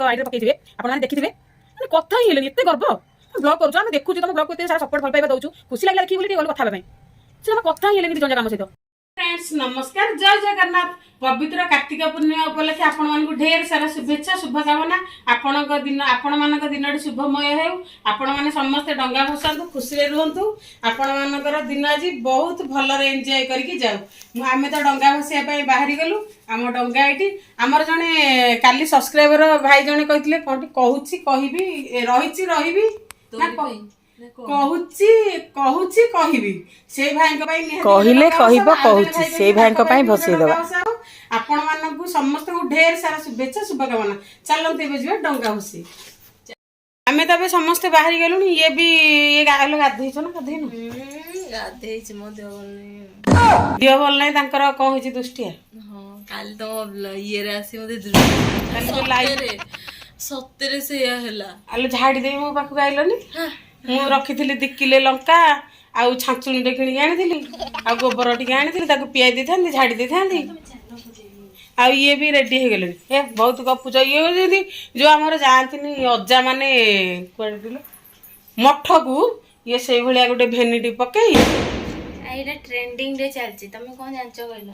ID पकईथे आपने देखिए कथा ही एत गर्व ब्लग करूँ आम देखुँ तुम ब्लग को सारा सपोर्ट भल पाइबा दौचु खुशी लगे देखिए बोली कथा कथा ही दिजन जाक सहित। फ्रेंड्स नमस्कार जय जगन्नाथ पवित्र कार्तिक पूर्णिमा उपलक्षे आपण मानक ढेर सारा शुभेच्छा शुभकामना आपण मानक दिन शुभमय हो आपण माने समस्ते डंगा भसातु खुशी रे रुहंतु आपण मानकर दिन आज बहुत भल रे एंजॉय करके जाऊ आमे तो डंगा भसिया पई बाहरी गलु आम डंगा एटी हमर जने काली सब्सक्राइबर भाई जने कहितले कोठी कहूची कहिबी रहिची रहिबी कहूची कहूची कहबी से भाई को पई कहिले कहिबो कहूची से भाई को पई भसई देबा आपण मानकु समस्त को ढेर सारा शुभेच्छा शुभकामना चलते बजिबा डंगा भसी आमे तबे समस्त बाहरी गेलुनी ये भी ये गायलो गाधैछ ना गाधैनो गाधैछ मो देह भल नै तांकर कोन होची दुष्टिया हां काल तो ये रे आसी मते दुष्टिया काल लाइव सत्तरे से हला आलो झाड़ी दे मो पाखु आइलोनी मु रखिथिली 2 किलो लंका आउ छांचुणी टे किणी आनिथिली आ गोबर टिके आनिथिली ताको पियाई देथांती झाड़ी देथांती आ ये भी रेडी हो गले ए बहुत गपुच ये जदी जो हमर जानथिनी अज्जा माने कोड दिलो मठ को ये से भलिया गोटे भेनिटी पकई आइरा ट्रेंडिंग रे चलची तमे कोन जानचो कहलो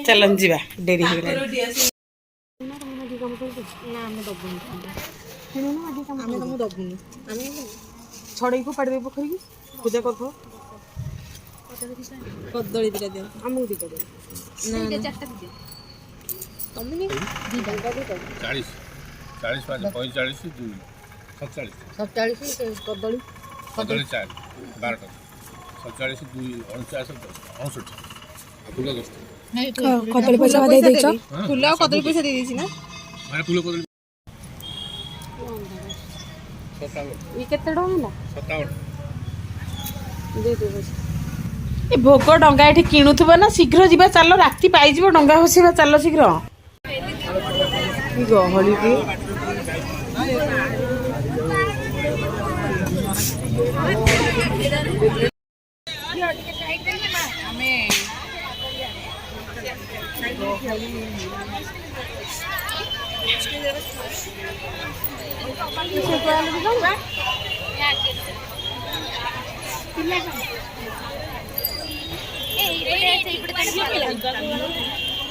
चलन जीवा डेरी हो गले ना हम दबुनी आमे तुम दबुनी आमे छड़ई को पाड़ दे पोखरी की पूजा करथो कदली दिला दे हमहु दितो दे ना चारटा दे तुम नहीं दीदा 40 40 45 2 47 47 कदली कदली 4 12 47 2 49 68 फूल गोष्ठ कदली पैसा दे देछ फूल और कदली पैसा दे देछि ना माने फूल कदली 57 ई केते डोला 57 दे दे बस ए भोग डंगा एठी किणुथबा ना शीघ्र जीवा चलो राती पाई जीवो डंगा होसीबा चलो शीघ्र गहली की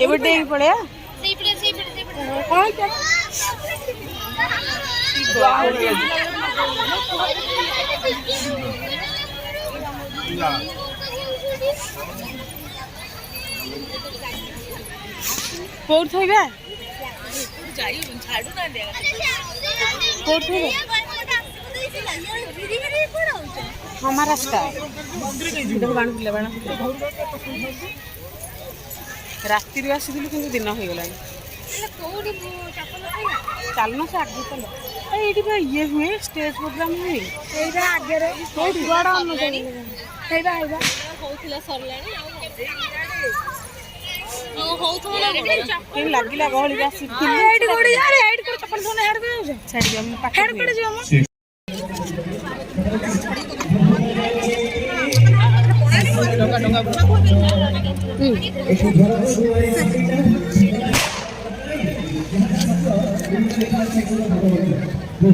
एबटे पड़या कौन क्या पौर थइबा जाई छाडू ना दे पौर थइबा हमारा रास्ता देखो बाण दिले बाण राति रे आसीदिलु किंतु दिन हो गेलानी चलना से आगे चलो ये ये हुए स्टेज प्रोग्राम हुए एइरा आगे रे कोठी बड़ा अनुजानी हेबा हेबा होथिला सरलानी ओ होथला केन लागिला गहली आसी एडी गोडी यार एडी को चप्पल धोने हेड को जाऊ छाड़ी हम पाठ हेड को जाऊ हम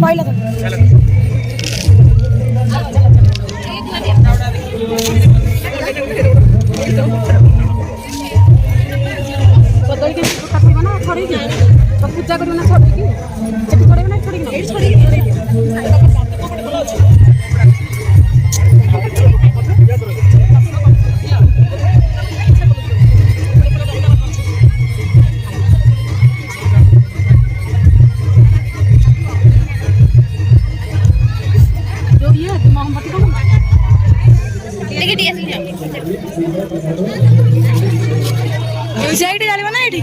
पहिला कदली के काटिबा ना छोड़ी के तो पूजा करबा ना छोड़ी के सेठी छोड़े ना छोड़ी के छोड़ी के जो ये मोमबत्ती को लेके दिया से ये साइड जालिबा ना एठी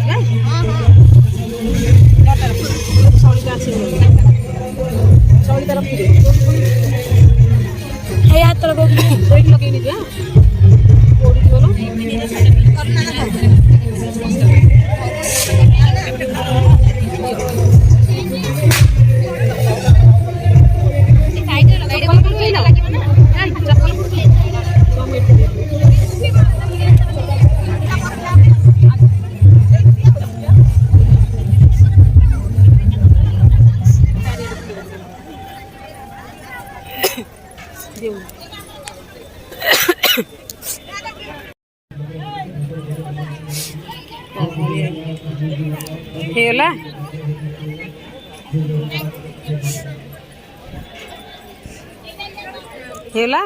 छोड़ी के आसी चौड़ी तरफ हे हाथ तरफ ब्रेक लगे नहीं दिया कोड़ी दियो ହେଇଗଲା ହେଇଗଲା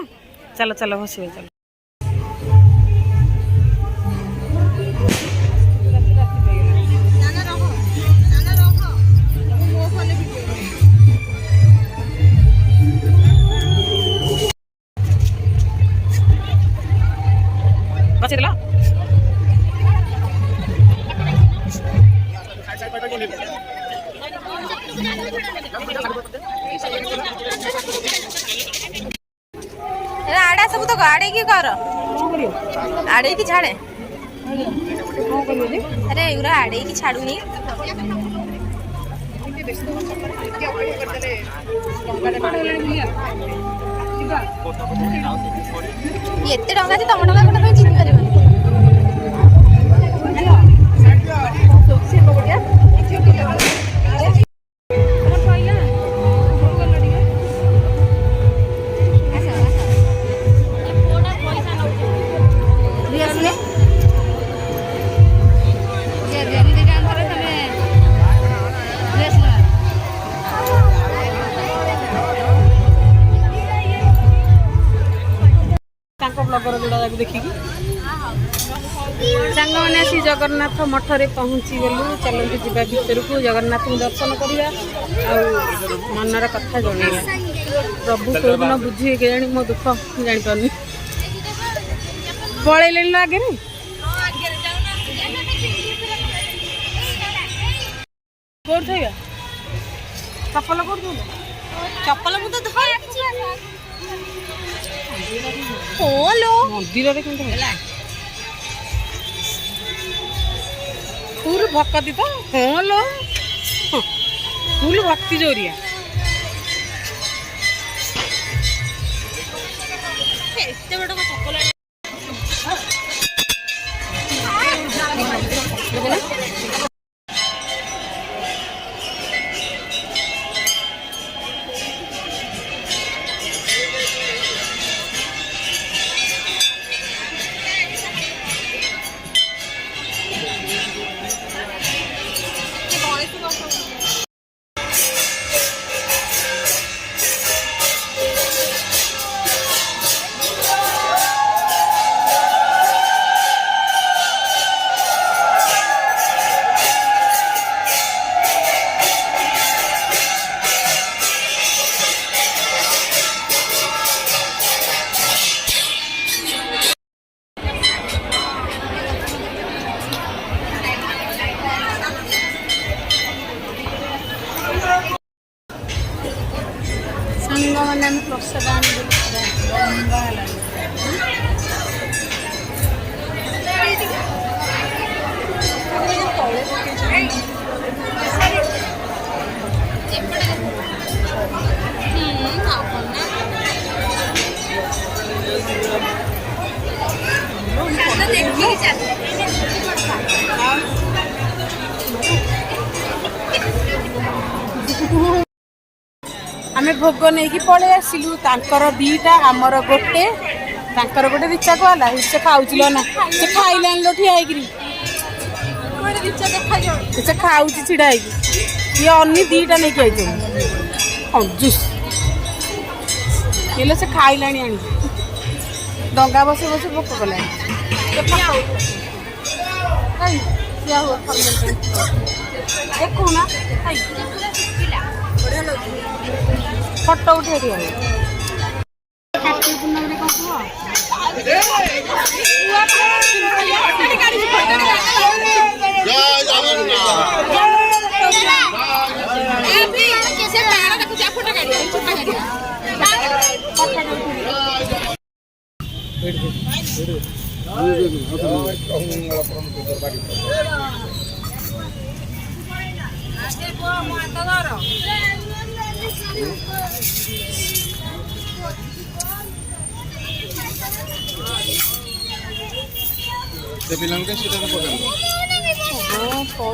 ଚାଲ ଚାଲ ବସିବେ ଚାଲ ବସିଦେଲା ଆଡା ସବୁ ତ ଆଡେଇକି କର ଆଡେଇକି ଛାଡେ ଆରେ ଏଗୁରା ଆଡେଇକି ଛାଡୁନି ଏତେ ଟଙ୍କା ଅଛି ତମ ଟଙ୍କା ଗୋଟେ ପାଇଁ ଜିତି ପାରିବନି ତାଙ୍କ ବ୍ଲଗର ଯୋଉଟା ଦେଖିକି ସାଙ୍ଗମାନେ ଆସି ଜଗନ୍ନାଥ ମଠରେ ପହଞ୍ଚିଗଲୁ ଚାଲନ୍ତୁ ଯିବା ଭିତରକୁ ଜଗନ୍ନାଥଙ୍କୁ ଦର୍ଶନ କରିବା ଆଉ ମନର କଥା ଜଣେଇବା ପ୍ରଭୁ କୋଉଦିନ ବୁଝିବେ କେଜାଣି ମୋ ଦୁଃଖ ମୁଁ ଜାଣିପାରୁନି ପଳେଇଲେଣି ନା ଆଗରେ କୋଉଠି ଥୋଇବା ଚପଲ କୋଉଠି ଥୋଇବା ଚପଲ ମୁଁ ତ ମନ୍ଦିରରେ କେମିତି ହେଲା ଫୁଲ ଭକ୍ତି ତ ହଁ ଲୋ ଫୁଲ ଭକ୍ତି ଜୋରିଆ ଏତେ ବଡ ଚପଲ ସାଙ୍ଗମାନେ ଆମେ ପ୍ରସାଦ ଆଣିଦେଲୁ ଲମ୍ବା ହେଲାଣି ଆମେ ଭୋଗ ନେଇକି ପଳେଇ ଆସିଲୁ ତାଙ୍କର ଦିଟା ଆମର ଗୋଟେ ତାଙ୍କର ଗୋଟେ ରିଚା କଲା ସେ ଖାଉছিল ନା ସେ ଖାଇଲାଣି ଲୋ ଠିଆ ହେଇକିରି ସେ ଖାଉଛି ଛିଡା ହେଇକି ଇଏ ଅନ୍ନି ଦିଟା ନେଇକି ଆଇଛନ୍ତି ଜୁସ୍ ହେଲେ ସେ ଖାଇଲାଣି ଆଣିକି ଡଙ୍ଗା ବସି ବସି ଭୋକ କଲାଣି ଦେଖୁନା ଫଟୋ ଉଠେଇ ଦିଅ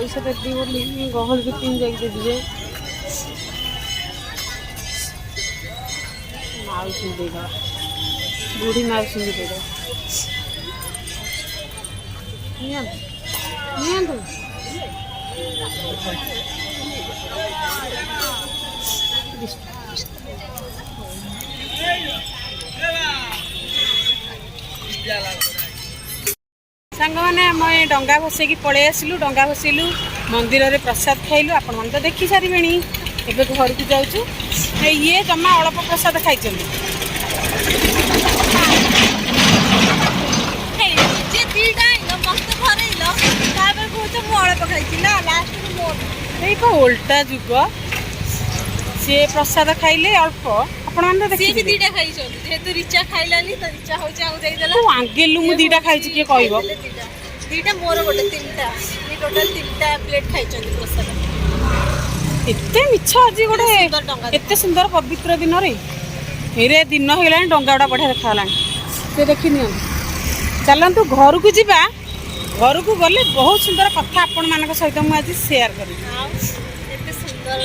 पैसा देवी बोली गहल भी जाके देवे माउसी देगा बुढ़ी माउसी देगा ସାଙ୍ଗମାନେ ଆମେ ଡଙ୍ଗା ଭସେଇକି ପଳେଇ ଆସିଲୁ। ଡଙ୍ଗା ଭସେଇଲୁ, ମନ୍ଦିରରେ ପ୍ରସାଦ ଖାଇଲୁ। ଆପଣମାନେ ତ ଦେଖି ସାରିବେଣି। ଏବେ ଘରକୁ ଯାଉଛୁ। ଇଏ ଜମା ଅଳ୍ପ ପ୍ରସାଦ ଖାଇଛନ୍ତି। ଏଇ ତ ଓଲଟା ଯୁଗ। ସିଏ ପ୍ରସାଦ ଖାଇଲେ ଅଳ୍ପ, ଆପଣମାନେ ତ ଦେଖିବେ। ଦିଟା ଖାଇଛନ୍ତି ଯେହେତୁ ରିଚା ଖାଇଲାନି ତ ରିଚା ହଉଛି ଆଉ ଦେଇଦେଲା। ତୁ ଆଙ୍ଗେଲୁ ମୁଁ ଦିଟା ଖାଇଛି, କିଏ କହିବ? ଦିଟା ମୋର ଗୋଟେ, ତିନିଟା ଟୋଟାଲ 3ଟା ପ୍ଲେଟ୍ ଖାଇଛନ୍ତି ପ୍ରସାଦ। ଏତେ ମିଛ ଆଜି ଗୋଟେ ଏତେ ସୁନ୍ଦର ପବିତ୍ର ଦିନରେ। ଏରେ ଦିନ ହେଇଗଲାଣି, ଡଙ୍ଗା ଗୁଡ଼ା ବଢ଼ିଆ ଦେଖାଗଲାଣି। ସେ ଦେଖି ନିଅନ୍ତୁ। ଚାଲନ୍ତୁ ଘରକୁ ଯିବା। ଘରକୁ ଗଲେ ବହୁତ ସୁନ୍ଦର କଥା ଆପଣମାନଙ୍କ ସହିତ ମୁଁ ଆଜି ସେୟାର କରିବି। ଏତେ ସୁନ୍ଦର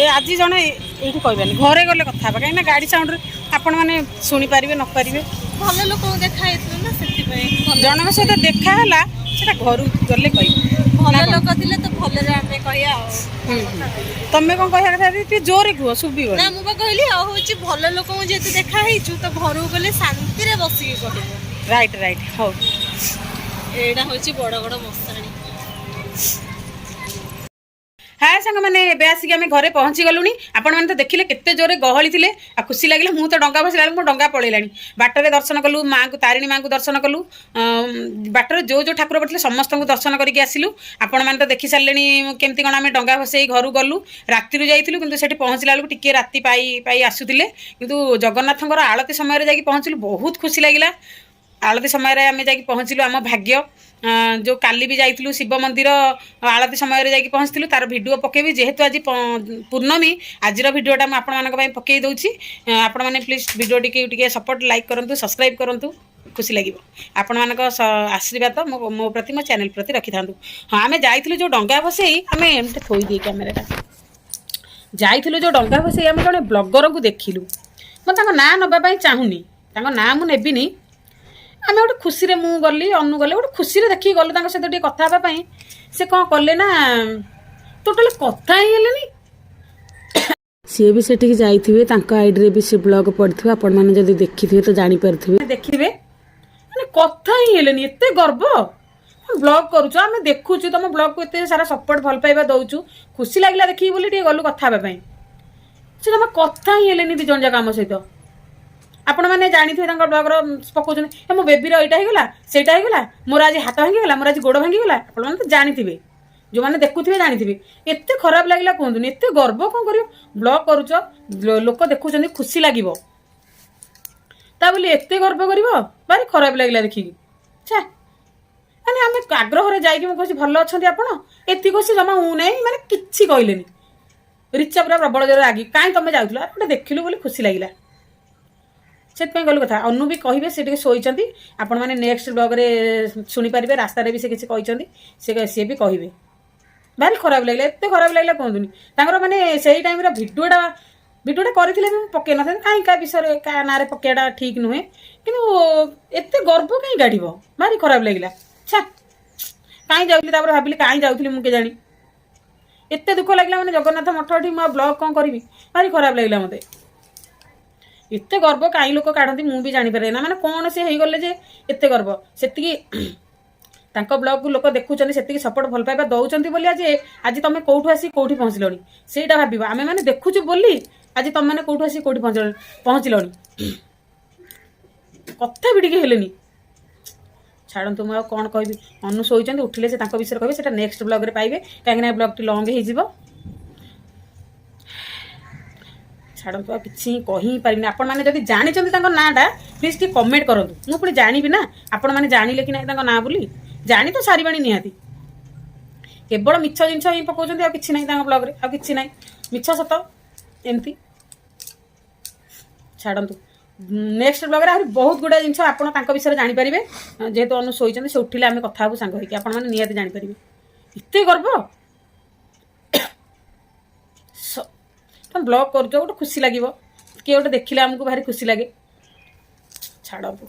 ଏ ଆଜି ଜଣେ ଏଇଠି କହିବାନି, ଘରେ ଗଲେ କଥା ହେବା। କାହିଁକିନା ଗାଡ଼ି ସାଉଣ୍ଡରେ ଆପଣମାନେ ଶୁଣିପାରିବେ ନ ପାରିବେ। ଭଲ ଲୋକଙ୍କୁ ଦେଖା ହେଇଥିଲା ନା, ସେଥିପାଇଁ ଜଣଙ୍କ ସହିତ ଦେଖା ହେଲା, ସେଟା ଘରକୁ ଗଲେ କହିବେ। ଭଲ ଲୋକ ଥିଲେ ତ ଭଲରେ ଆମେ କହିବା ଆଉ। ତମେ କ'ଣ କହିବା କଥା ଟିକେ ଜୋରେ କୁହ, ଶୁଭିବ ନା। ମୁଁ ବା କହିଲି ଆଉ ହଉଛି ଭଲ ଲୋକଙ୍କୁ ଯେହେତୁ ଦେଖା ହେଇଛୁ ତ ଘରକୁ ଗଲେ ଶାନ୍ତିରେ ବସିକି କହିବ। ରାଇଟ୍ ରାଇଟ୍, ହଉ। ଏଇଟା ହଉଛି ବଡ଼ ବଡ଼ ମଶାଣି। ହାଏ ସାଙ୍ଗମାନେ, ଏବେ ଆସିକି ଆମେ ଘରେ ପହଞ୍ଚି ଗଲୁଣି। ଆପଣମାନେ ତ ଦେଖିଲେ କେତେ ଜୋରେ ଗହଳି ଥିଲେ। ଆଉ ଖୁସି ଲାଗିଲା। ମୁଁ ତ ଡଙ୍ଗା ବସିଲା ବେଳକୁ ମୋ ଡଙ୍ଗା ପଳେଇଲାଣି। ବାଟରେ ଦର୍ଶନ କଲୁ ମାଙ୍କୁ, ତାରିଣୀ ମାଙ୍କୁ ଦର୍ଶନ କଲୁ। ବାଟରେ ଯେଉଁ ଠାକୁର ପଡ଼ିଥିଲେ ସମସ୍ତଙ୍କୁ ଦର୍ଶନ କରିକି ଆସିଲୁ। ଆପଣମାନେ ତ ଦେଖି ସାରିଲେଣି କେମିତି କ'ଣ ଆମେ ଡଙ୍ଗା ଭସେଇ ଘରୁ ଗଲୁ। ରାତିରୁ ଯାଇଥିଲୁ, କିନ୍ତୁ ସେଠି ପହଞ୍ଚିଲା ବେଳକୁ ଟିକେ ରାତି ପାଇ ଆସୁଥିଲେ। କିନ୍ତୁ ଜଗନ୍ନାଥଙ୍କର ଆଳତି ସମୟରେ ଯାଇକି ପହଞ୍ଚିଲୁ। ବହୁତ ଖୁସି ଲାଗିଲା। ଆଳତି ସମୟରେ ଆମେ ଯାଇକି ପହଞ୍ଚିଲୁ, ଆମ ଭାଗ୍ୟ। ଯେଉଁ କାଲି ବି ଯାଇଥିଲୁ ଶିବ ମନ୍ଦିର, ଆଳତି ସମୟରେ ଯାଇକି ପହଞ୍ଚିଥିଲୁ। ତାର ଭିଡ଼ିଓ ପକେଇବି, ଯେହେତୁ ଆଜି ପୂର୍ଣ୍ଣମୀ। ଆଜିର ଭିଡ଼ିଓଟା ମୁଁ ଆପଣମାନଙ୍କ ପାଇଁ ପକେଇ ଦେଉଛି। ଆପଣମାନେ ପ୍ଲିଜ୍ ଭିଡ଼ିଓଟିକୁ ଟିକେ ସପୋର୍ଟ, ଲାଇକ୍ କରନ୍ତୁ, ସବସ୍କ୍ରାଇବ୍ କରନ୍ତୁ। ଖୁସି ଲାଗିବ। ଆପଣମାନଙ୍କ ଆଶୀର୍ବାଦ ମୋ ପ୍ରତି, ମୋ ଚ୍ୟାନେଲ୍ ପ୍ରତି ରଖିଥାନ୍ତୁ। ହଁ, ଆମେ ଯାଇଥିଲୁ ଯେଉଁ ଡଙ୍ଗା ଭସେଇ, ଆମେ ଏମିତି ଥୋଇଦିଏ କ୍ୟାମେରାଟା। ଯାଇଥିଲୁ ଯେଉଁ ଡଙ୍ଗା ଭସେଇ, ଆମେ ଜଣେ ବ୍ଲଗରଙ୍କୁ ଦେଖିଲୁ। ମୁଁ ତାଙ୍କ ନାଁ ନେବା ପାଇଁ ଚାହୁଁନି, ତାଙ୍କ ନାଁ ମୁଁ ନେବିନି। ଆମେ ଗୋଟେ ଖୁସିରେ, ମୁଁ ଗଲି, ଅନୁ ଗଲେ, ଗୋଟେ ଖୁସିରେ ଦେଖିକି ଗଲୁ ତାଙ୍କ ସହିତ ଟିକେ କଥା ହେବା ପାଇଁ। ସେ କ'ଣ କଲେ ନା, ଟୋଟାଲି କଥା ହିଁ ହେଲେନି। ସିଏ ବି ସେଠିକି ଯାଇଥିବେ, ତାଙ୍କ ଆଇଡ଼ିରେ ବି ସେ ବ୍ଲଗ୍ ପଡ଼ିଥିବ। ଆପଣମାନେ ଯଦି ଦେଖିଥିବେ ତ ଜାଣିପାରୁଥିବେ, ଦେଖିଥିବେ। ମାନେ କଥା ହିଁ ହେଲେନି। ଏତେ ଗର୍ବ। ବ୍ଲଗ୍ କରୁଛ, ଆମେ ଦେଖୁଛୁ ତମ ବ୍ଲଗ୍କୁ, ଏତେ ସାରା ସପୋର୍ଟ, ଭଲ ପାଇବା ଦେଉଛୁ। ଖୁସି ଲାଗିଲା ଦେଖିକି ବୋଲି ଟିକେ ଗଲୁ କଥା ହେବା ପାଇଁ। ସେ ତମ କଥା ହିଁ ହେଲେନି 2 ଜଣ ଯାକ ଆମ ସହିତ। ଆପଣମାନେ ଜାଣିଥିବେ ତାଙ୍କ ବ୍ଲଗ୍ର ପକାଉଛନ୍ତି, ମୋ ବେବିର ଏଇଟା ହେଇଗଲା, ସେଇଟା ହେଇଗଲା, ମୋର ଆଜି ହାତ ଭାଙ୍ଗିଗଲା, ମୋର ଆଜି ଗୋଡ଼ ଭାଙ୍ଗିଗଲା। ଆପଣମାନେ ତ ଜାଣିଥିବେ, ଯେଉଁମାନେ ଦେଖୁଥିବେ ଜାଣିଥିବେ। ଏତେ ଖରାପ ଲାଗିଲା କୁହନ୍ତୁନି। ଏତେ ଗର୍ବ କ'ଣ କରିବ? ବ୍ଲଗ୍ କରୁଛ, ଲୋକ ଦେଖୁଛନ୍ତି, ଖୁସି ଲାଗିବ ତା ବୋଲି ଏତେ ଗର୍ବ କରିବ? ଭାରି ଖରାପ ଲାଗିଲା ଦେଖିକି। ଛା, ମାନେ ଆମେ ଆଗ୍ରହରେ ଯାଇକି ମୁଁ କହୁଛି ଭଲ ଅଛନ୍ତି ଆପଣ, ଏତିକି କହୁଛି, ଜମା ମୁଁ ନାହିଁ, ମାନେ କିଛି କହିଲେନି। ରିଚା ପୁରା ପ୍ରବଳ ଜୋରରେ ରାଗି, କାହିଁ ତମେ ଯାଉଥିଲ? ଗୋଟେ ଦେଖିଲୁ ବୋଲି ଖୁସି ଲାଗିଲା, ସେଥିପାଇଁ ଗଲୁ କଥା। ଅନୁ ବି କହିବେ, ସେ ଟିକେ ଶୋଇଛନ୍ତି। ଆପଣମାନେ ନେକ୍ସଟ ବ୍ଲଗ୍ରେ ଶୁଣିପାରିବେ। ରାସ୍ତାରେ ବି ସେ କିଛି କହିଛନ୍ତି, ସିଏ ବି କହିବେ। ଭାରି ଖରାପ ଲାଗିଲା। ଏତେ ଖରାପ ଲାଗିଲା କୁହନ୍ତୁନି। ତାଙ୍କର ମାନେ ସେଇ ଟାଇମ୍ର ଭିଡ଼ିଓଟା କରିଥିଲେ ବି ମୁଁ ପକେଇ ନଥାନ୍ତି। କାହିଁ କାହା ବିଷୟରେ, କାହା ନାଁରେ ପକେଇବାଟା ଠିକ୍ ନୁହେଁ। କିନ୍ତୁ ଏତେ ଗର୍ବ କାହିଁ କାଢ଼ିବ? ଭାରି ଖରାପ ଲାଗିଲା। ଛା, କାହିଁ ଯାଉଥିଲି? ତାପରେ ଭାବିଲି କାହିଁ ଯାଉଥିଲି ମୁଁ କେଜାଣି। ଏତେ ଦୁଃଖ ଲାଗିଲା, ମାନେ ଜଗନ୍ନାଥ ମଠ ଏଠି ମୁଁ ବ୍ଲଗ୍ କ'ଣ କରିବି? ଭାରି ଖରାପ ଲାଗିଲା ମୋତେ। ଏତେ ଗର୍ବ କାହିଁ ଲୋକ କାଢ଼ନ୍ତି ମୁଁ ବି ଜାଣିପାରେ ନା। ମାନେ କ'ଣ ସେ ହେଇଗଲେ ଯେ ଏତେ ଗର୍ବ? ସେତିକି ତାଙ୍କ ବ୍ଲଗ୍କୁ ଲୋକ ଦେଖୁଛନ୍ତି, ସେତିକି ସପୋର୍ଟ, ଭଲ ପାଇବା ଦେଉଛନ୍ତି ବୋଲି ଆଜି ତମେ କେଉଁଠୁ ଆସି କେଉଁଠି ପହଞ୍ଚିଲଣି, ସେଇଟା ଭାବିବ। ଆମେମାନେ ଦେଖୁଛୁ ବୋଲି ଆଜି ତମେମାନେ କେଉଁଠୁ ଆସି କେଉଁଠି ପହଞ୍ଚିଲଣି। କଥା ବି ଟିକେ ହେଲେନି। ଛାଡ଼ନ୍ତୁ, ମୁଁ ଆଉ କ'ଣ କହିବି। ଅନୁ ଶୋଇଛନ୍ତି, ଉଠିଲେ ସେ ତାଙ୍କ ବିଷୟରେ କହିବେ। ସେଟା ନେକ୍ସଟ ବ୍ଲଗ୍ରେ ପାଇବେ, କାହିଁକିନା ଏ ବ୍ଲଗ୍ଟି ଲଙ୍ଗ୍ ହେଇଯିବ। ଛାଡ଼ନ୍ତୁ, ଆଉ କିଛି କହି ହିଁ ପାରିନି। ଆପଣମାନେ ଯଦି ଜାଣିଛନ୍ତି ତାଙ୍କ ନାଁଟା, ପ୍ଲିଜ୍ ଟିକେ କମେଣ୍ଟ କରନ୍ତୁ। ମୁଁ ପୁଣି ଜାଣିବି ନା, ଆପଣମାନେ ଜାଣିଲେ କି ନାହିଁ ତାଙ୍କ ନାଁ ବୋଲି। ଜାଣି ତ ସାରିବାଣି ନିହାତି। କେବଳ ମିଛ ଜିନିଷ ହିଁ ପକାଉଛନ୍ତି, ଆଉ କିଛି ନାହିଁ ତାଙ୍କ ବ୍ଲଗ୍ରେ, ଆଉ କିଛି ନାହିଁ। ମିଛ ସତ ଏମିତି। ଛାଡ଼ନ୍ତୁ, ନେକ୍ସଟ ବ୍ଲଗ୍ରେ ଆହୁରି ବହୁତ ଗୁଡ଼ାଏ ଜିନିଷ ଆପଣ ତାଙ୍କ ବିଷୟରେ ଜାଣିପାରିବେ। ଯେହେତୁ ଅନୁ ଶୋଇଛନ୍ତି, ସେ ଉଠିଲେ ଆମେ କଥା ହେବୁ ସାଙ୍ଗ ହେଇକି। ଆପଣମାନେ ନିହାତି ଜାଣିପାରିବେ। ଏତେ ଗର୍ବ। ତମେ ବ୍ଲଗ୍ କରୁଛ, ଗୋଟେ ଖୁସି ଲାଗିବ। କିଏ ଗୋଟେ ଦେଖିଲେ ଆମକୁ ଭାରି ଖୁସି ଲାଗେ। ଛାଡ଼ନ୍ତୁ।